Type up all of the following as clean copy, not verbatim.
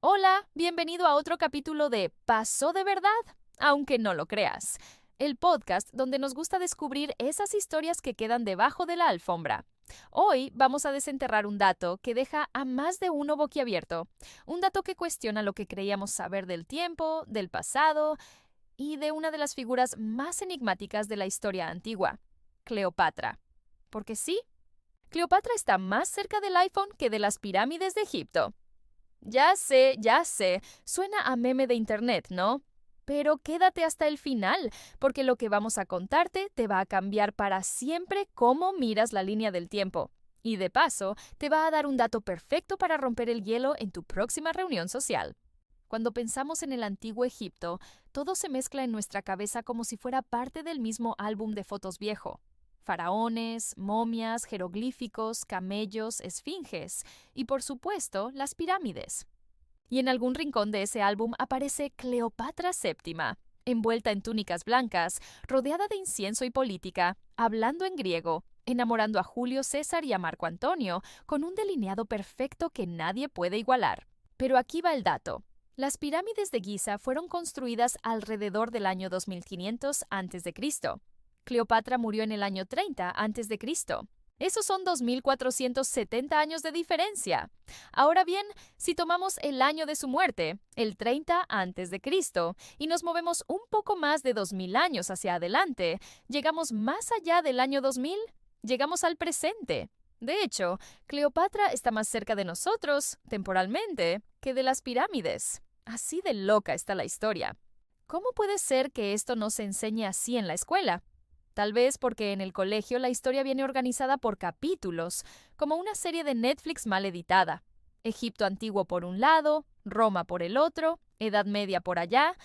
Hola, bienvenido a otro capítulo de ¿Pasó de verdad? Aunque no lo creas. El podcast donde nos gusta descubrir esas historias que quedan debajo de la alfombra. Hoy vamos a desenterrar un dato que deja a más de uno boquiabierto. Un dato que cuestiona lo que creíamos saber del tiempo, del pasado y de una de las figuras más enigmáticas de la historia antigua, Cleopatra. Porque sí, Cleopatra está más cerca del iPhone que de las pirámides de Egipto. Ya sé, suena a meme de internet, ¿no? Pero quédate hasta el final, porque lo que vamos a contarte te va a cambiar para siempre cómo miras la línea del tiempo. Y de paso, te va a dar un dato perfecto para romper el hielo en tu próxima reunión social. Cuando pensamos en el antiguo Egipto, todo se mezcla en nuestra cabeza como si fuera parte del mismo álbum de fotos viejo. Faraones, momias, jeroglíficos, camellos, esfinges y, por supuesto, las pirámides. Y en algún rincón de ese álbum aparece Cleopatra VII, envuelta en túnicas blancas, rodeada de incienso y política, hablando en griego, enamorando a Julio César y a Marco Antonio, con un delineado perfecto que nadie puede igualar. Pero aquí va el dato. Las pirámides de Giza fueron construidas alrededor del año 2500 a.C. Cleopatra murió en el año 30 a.C. Esos son 2470 años de diferencia. Ahora bien, si tomamos el año de su muerte, el 30 a.C., y nos movemos un poco más de 2000 años hacia adelante, llegamos más allá del año 2000, llegamos al presente. De hecho, Cleopatra está más cerca de nosotros, temporalmente, que de las pirámides. Así de loca está la historia. ¿Cómo puede ser que esto no se enseñe así en la escuela? Tal vez porque en el colegio la historia viene organizada por capítulos, como una serie de Netflix mal editada. Egipto antiguo por un lado, Roma por el otro, Edad Media por allá,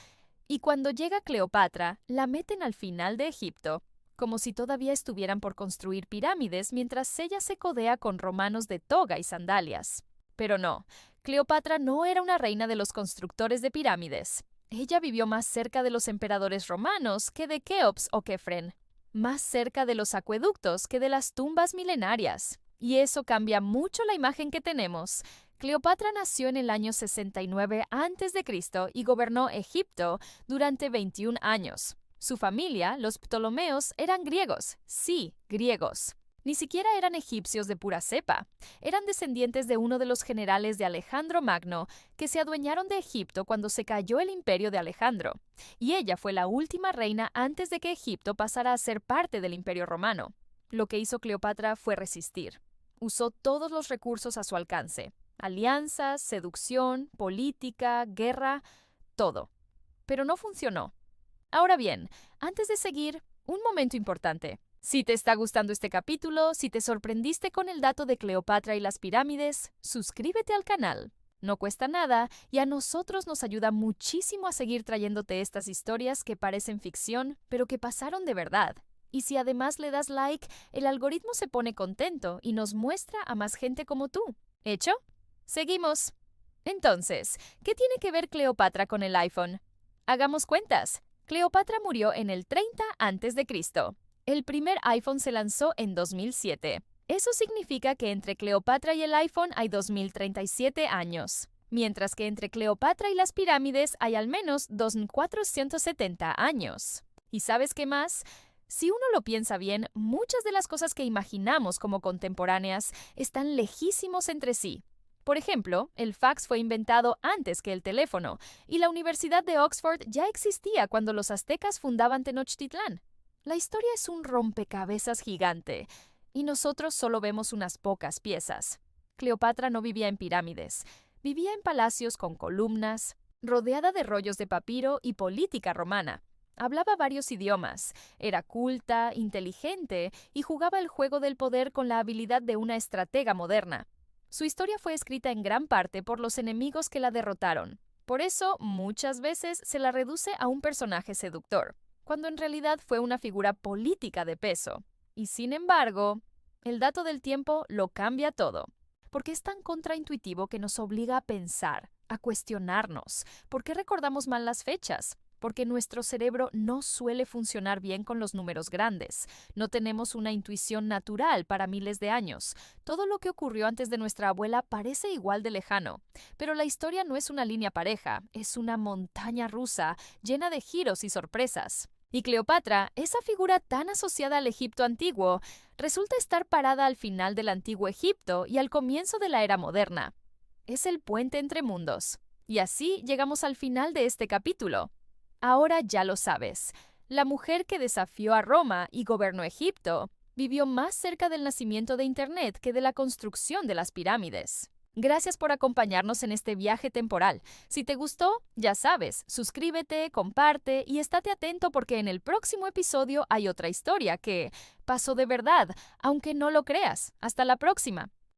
y cuando llega Cleopatra, la meten al final de Egipto, como si todavía estuvieran por construir pirámides mientras ella se codea con romanos de toga y sandalias. Pero no, Cleopatra no era una reina de los constructores de pirámides. Ella vivió más cerca de los emperadores romanos que de Keops o Kefren, más cerca de los acueductos que de las tumbas milenarias. Y eso cambia mucho la imagen que tenemos. Cleopatra nació en el año 69 a.C. y gobernó Egipto durante 21 años. Su familia, los Ptolomeos, eran griegos, sí, griegos. Ni siquiera eran egipcios de pura cepa. Eran descendientes de uno de los generales de Alejandro Magno que se adueñaron de Egipto cuando se cayó el imperio de Alejandro. Y ella fue la última reina antes de que Egipto pasara a ser parte del imperio romano. Lo que hizo Cleopatra fue resistir. Usó todos los recursos a su alcance. Alianzas, seducción, política, guerra, todo. Pero no funcionó. Ahora bien, antes de seguir, un momento importante. Si te está gustando este capítulo, si te sorprendiste con el dato de Cleopatra y las pirámides, suscríbete al canal. No cuesta nada y a nosotros nos ayuda muchísimo a seguir trayéndote estas historias que parecen ficción, pero que pasaron de verdad. Y si además le das like, el algoritmo se pone contento y nos muestra a más gente como tú. ¿Hecho? Seguimos. Entonces, ¿qué tiene que ver Cleopatra con el iPhone? Hagamos cuentas. Cleopatra murió en el 30 a.C. El primer iPhone se lanzó en 2007. Eso significa que entre Cleopatra y el iPhone hay 2037 años, mientras que entre Cleopatra y las pirámides hay al menos 2470 años. ¿Y sabes qué más? Si uno lo piensa bien, muchas de las cosas que imaginamos como contemporáneas están lejísimos entre sí. Por ejemplo, el fax fue inventado antes que el teléfono, y la Universidad de Oxford ya existía cuando los aztecas fundaban Tenochtitlán. La historia es un rompecabezas gigante, y nosotros solo vemos unas pocas piezas. Cleopatra no vivía en pirámides, vivía en palacios con columnas, rodeada de rollos de papiro y política romana. Hablaba varios idiomas, era culta, inteligente y jugaba el juego del poder con la habilidad de una estratega moderna. Su historia fue escrita en gran parte por los enemigos que la derrotaron. Por eso, muchas veces se la reduce a un personaje seductor, cuando en realidad fue una figura política de peso. Y sin embargo, el dato del tiempo lo cambia todo, porque es tan contraintuitivo que nos obliga a pensar, a cuestionarnos, ¿por qué recordamos mal las fechas? porque nuestro cerebro no suele funcionar bien con los números grandes. No tenemos una intuición natural para miles de años. Todo lo que ocurrió antes de nuestra abuela parece igual de lejano. Pero la historia no es una línea pareja, es una montaña rusa llena de giros y sorpresas. Y Cleopatra, esa figura tan asociada al Egipto antiguo, resulta estar parada al final del antiguo Egipto y al comienzo de la era moderna. Es el puente entre mundos. Y así llegamos al final de este capítulo. Ahora ya lo sabes. La mujer que desafió a Roma y gobernó Egipto vivió más cerca del nacimiento de Internet que de la construcción de las pirámides. Gracias por acompañarnos en este viaje temporal. Si te gustó, ya sabes, suscríbete, comparte y estate atento porque en el próximo episodio hay otra historia que pasó de verdad, aunque no lo creas. Hasta la próxima.